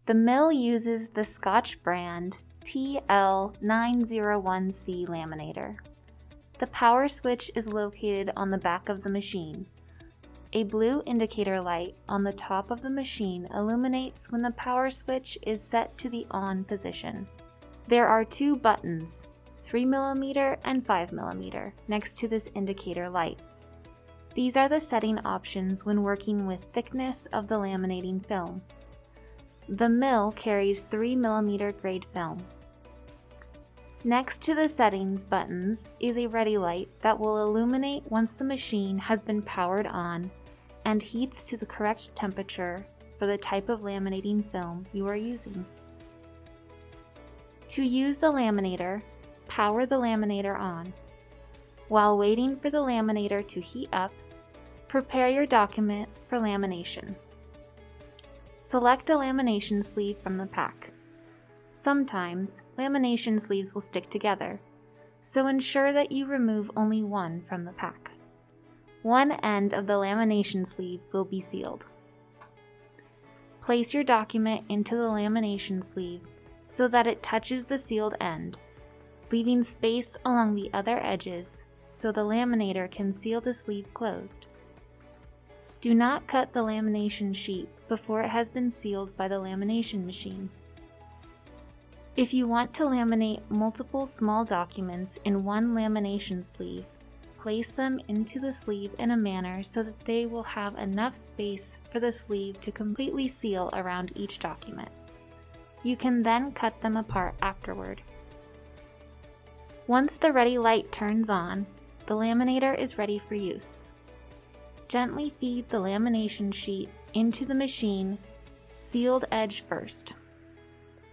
The mill uses the SCOTCH brand TL901C Laminator. The power switch is located on the back of the machine. A blue indicator light on the top of the machine illuminates when the power switch is set to the on position. There are two buttons, 3mm and 5mm, next to this indicator light. These are the setting options when working with thickness of the laminating film. The mill carries 3mm grade film. Next to the settings buttons is a ready light that will illuminate once the machine has been powered on and heats to the correct temperature for the type of laminating film you are using. To use the laminator, power the laminator on. While waiting for the laminator to heat up, prepare your document for lamination. Select a lamination sleeve from the pack. Sometimes, lamination sleeves will stick together, so ensure that you remove only one from the pack. One end of the lamination sleeve will be sealed. Place your document into the lamination sleeve so that it touches the sealed end, leaving space along the other edges so the laminator can seal the sleeve closed. Do not cut the lamination sheet before it has been sealed by the lamination machine. If you want to laminate multiple small documents in one lamination sleeve, place them into the sleeve in a manner so that they will have enough space for the sleeve to completely seal around each document. You can then cut them apart afterward. Once the ready light turns on, the laminator is ready for use. Gently feed the lamination sheet into the machine, sealed edge first.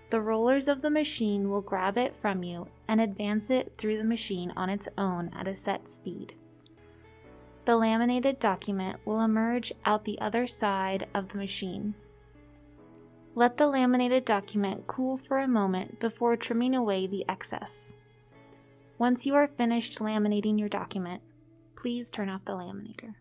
The rollers of the machine will grab it from you and advance it through the machine on its own at a set speed. The laminated document will emerge out the other side of the machine. Let the laminated document cool for a moment before trimming away the excess. Once you are finished laminating your document, please turn off the laminator.